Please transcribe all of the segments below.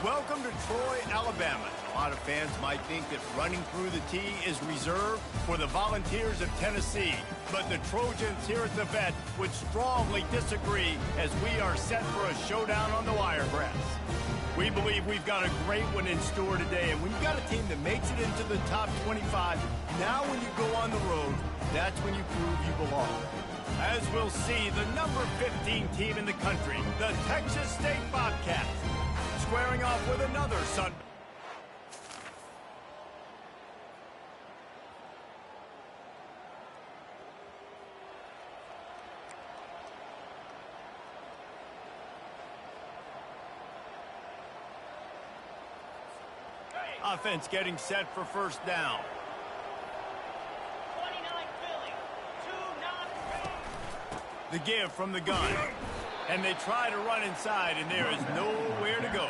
Welcome to Troy, Alabama. A lot of fans might think that running through the tee is reserved for the Volunteers of Tennessee. But the Trojans here at the Vet would strongly disagree as we are set for a showdown on the wiregrass. We believe we've got a great one in store today, and when you've got a team that makes it into the top 25, now when you go on the road, that's when you prove you belong. As we'll see, the number 15 team in the country, the Texas State Bobcats, squaring off with another Sun. Offense getting set for first down. 29 Philly, 2 The give from the gun. And they try to run inside, and there is nowhere to go.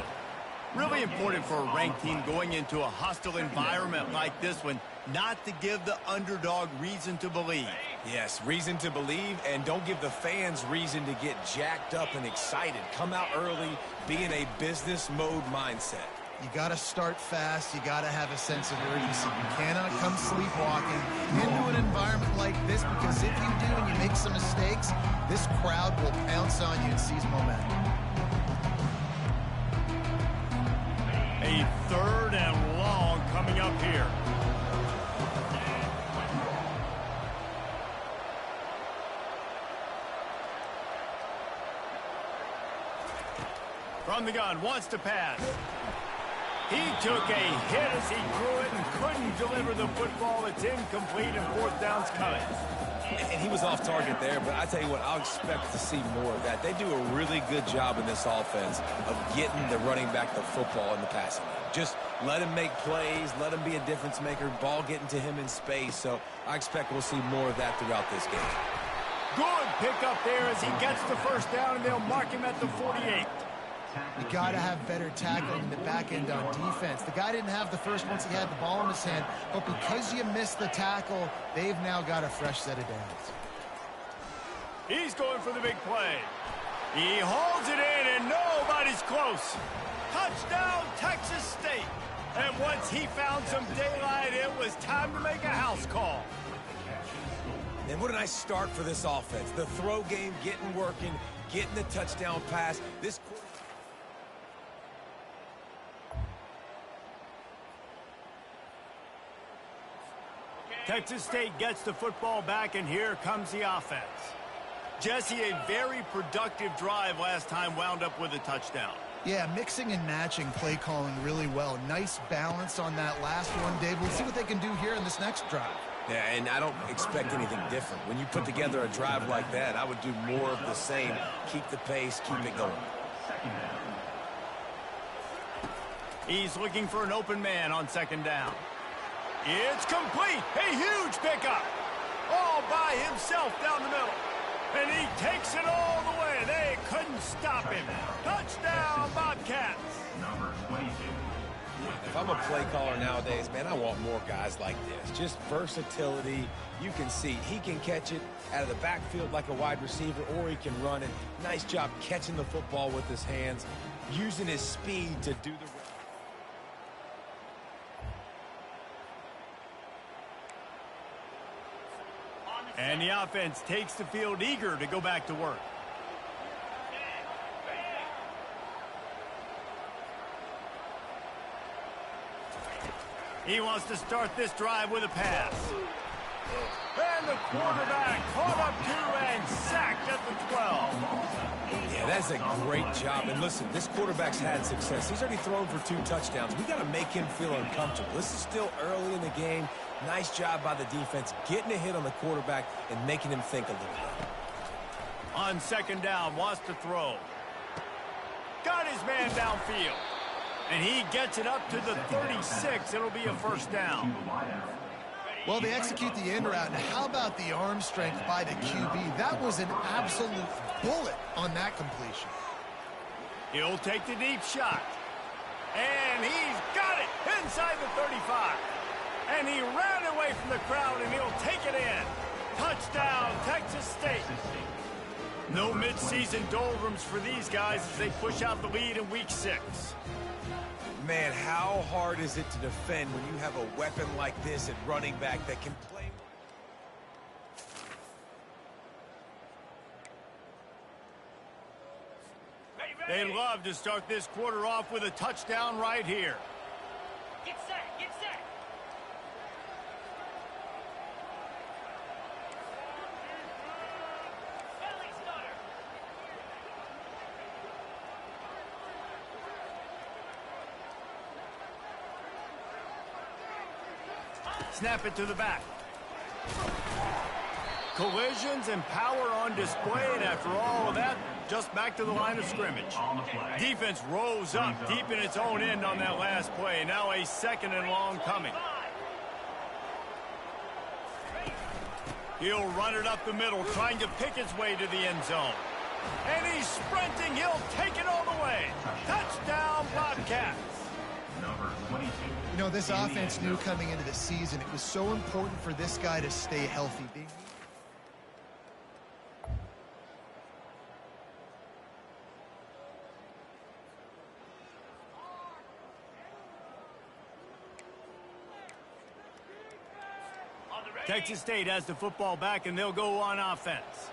Really important for a ranked team going into a hostile environment like this one, not to give the underdog reason to believe. Yes, reason to believe, and don't give the fans reason to get jacked up and excited. Come out early, be in a business mode mindset. You got to start fast. You got to have a sense of urgency. You cannot come sleepwalking into an environment like this, because if you do and you make some mistakes, this crowd will pounce on you and seize momentum. A third and long coming up here. From the gun, wants to pass. He took a hit as he threw it and couldn't deliver the football. It's incomplete and fourth down's coming. And he was off target there, but I tell you what, I'll expect to see more of that. They do a really good job in this offense of getting the running back the football in the passing game. Just let him make plays, let him be a difference maker, ball getting to him in space. So I expect we'll see more of that throughout this game. Good pickup there as he gets the first down, and they'll mark him at the 48. You got to have better tackling in the back end on defense. The guy didn't have the first once he had the ball in his hand, but because you missed the tackle, they've now got a fresh set of downs. He's going for the big play. He holds it in, and nobody's close. Touchdown, Texas State. And once he found some daylight, it was time to make a house call. And what a nice start for this offense. The throw game getting working, getting the touchdown pass. This Texas State gets the football back, and here comes the offense. Jesse, a very productive drive last time, wound up with a touchdown. Yeah, mixing and matching play calling really well. Nice balance on that last one, Dave. We'll see what they can do here in this next drive. Yeah, and I don't expect anything different. When you put together a drive like that, I would do more of the same. Keep the pace, keep it going. He's looking for an open man on second down. It's complete. A huge pickup. All by himself down the middle. And he takes it all the way. They couldn't stop him. Touchdown, Bobcats. If I'm a play caller nowadays, man, I want more guys like this. Just versatility. You can see he can catch it out of the backfield like a wide receiver, or he can run it. Nice job catching the football with his hands, using his speed to do the... And the offense takes the field eager to go back to work. He wants to start this drive with a pass. And the quarterback caught up to and sacked at the 12. Yeah, that's a great job. And listen, this quarterback's had success. He's already thrown for 2 touchdowns. We got to make him feel uncomfortable. This is still early in the game. Nice job by the defense, getting a hit on the quarterback and making him think a little bit. On second down, wants to throw. Got his man downfield. And he gets it up to the 36. It'll be a first down. Well, they execute the in route. Now, how about the arm strength by the QB? That was an absolute bullet on that completion. He'll take the deep shot. And he's got it inside the 35. And he ran away from the crowd, and he'll take it in. Touchdown, Texas State. No mid-season doldrums for these guys as they push out the lead in Week 6. Man, how hard is it to defend when you have a weapon like this at running back that can play? They love to start this quarter off with a touchdown right here. Get set, get set. Belly stutter. Snap it to the back. Collisions and power on display, and after all of that, just back to the line of scrimmage. Defense rose up deep in its own end on that last play. Now a 2nd and long coming. He'll run it up the middle, trying to pick his way to the end zone. And he's sprinting. He'll take it all the way. Touchdown, Bobcats. You know, this offense knew coming into the season it was so important for this guy to stay healthy. Texas State has the football back, and they'll go on offense.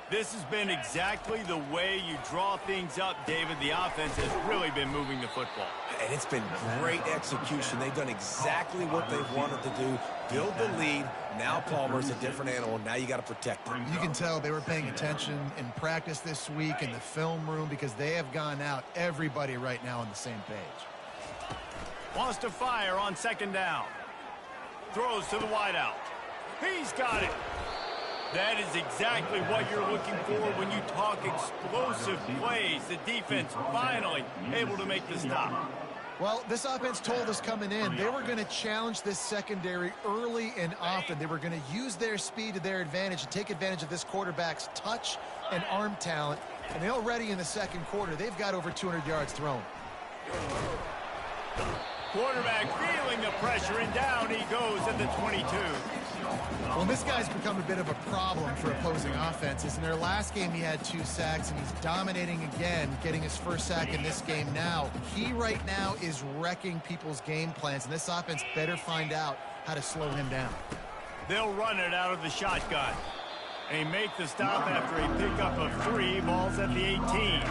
This has been exactly the way you draw things up, David. The offense has really been moving the football. And it's been great execution. They've done exactly what they wanted to do. Build the lead. Now Palmer's a different animal. Now you got to protect him. You can tell they were paying attention in practice this week in the film room because they have gone out, everybody right now on the same page. Wants to fire on 2nd down. Throws to the wideout. He's got it. That is exactly what you're looking for when you talk explosive plays. The defense finally able to make the stop. Well, this offense told us coming in they were going to challenge this secondary early and often. They were going to use their speed to their advantage and take advantage of this quarterback's touch and arm talent. And they already in the 2nd quarter, they've got over 200 yards thrown. Quarterback feeling the pressure, and down he goes at the 22. Well, this guy's become a bit of a problem for opposing offenses. In their last game, he had 2 sacks, and he's dominating again, getting his 1st sack in this game now. He right now is wrecking people's game plans, and this offense better find out how to slow him down. They'll run it out of the shotgun. And he make the stop after a pickup of 3, balls at the 18.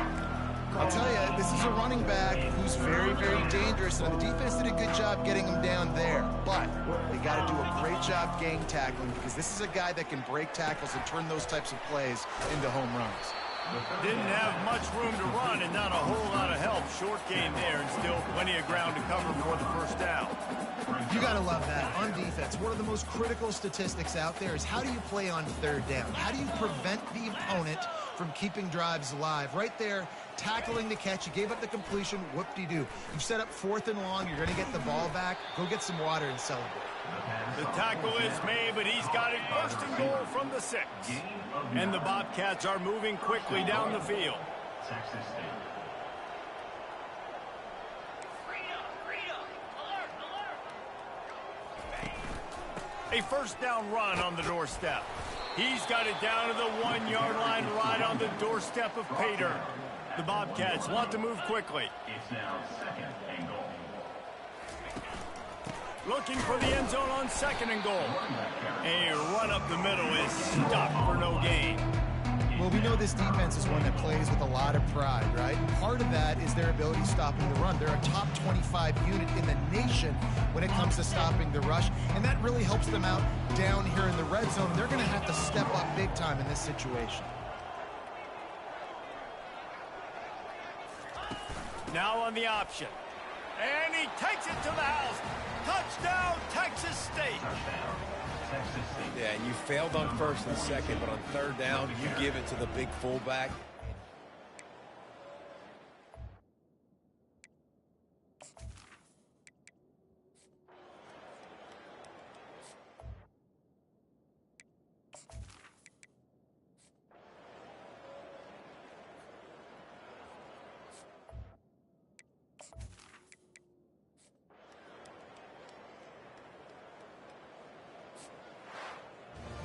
I'll tell you, this is a running back who's very, very dangerous, and the defense did a good job getting him down there. But they got to do a great job gang tackling because this is a guy that can break tackles and turn those types of plays into home runs. Didn't have much room to run and not a whole lot of help. Short gain there and still plenty of ground to cover for the 1st down. You got to love that. On defense, one of the most critical statistics out there is how do you play on 3rd down? How do you prevent the opponent from keeping drives alive? Right there, tackling the catch. You gave up the completion. Whoop-de-doo. You've set up 4th and long. You're going to get the ball back. Go get some water and celebrate. The tackle is made, but he's got it 1st and goal from the 6. And the Bobcats are moving quickly down the field. A 1st down run on the doorstep. He's got it down to the 1-yard line right on the doorstep of Pater. The Bobcats want to move quickly. It's now 2nd and goal. Looking for the end zone on 2nd and goal. A run up the middle is stopped for no gain. Well, we know this defense is one that plays with a lot of pride, right? And part of that is their ability stopping the run. They're a top 25 unit in the nation when it comes to stopping the rush, and that really helps them out down here in the red zone. They're going to have to step up big time in this situation. Now on the option. And he takes it to the house. Touchdown, Texas State. Yeah, and you failed on 1st and 2nd, but on 3rd down, you give it to the big fullback.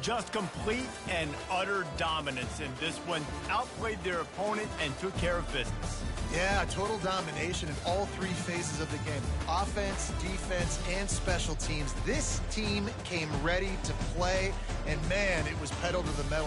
Just complete and utter dominance in this one. Outplayed their opponent and took care of business. Yeah, total domination in all three phases of the game. Offense, defense, and special teams. This team came ready to play, and man, it was pedal to the metal.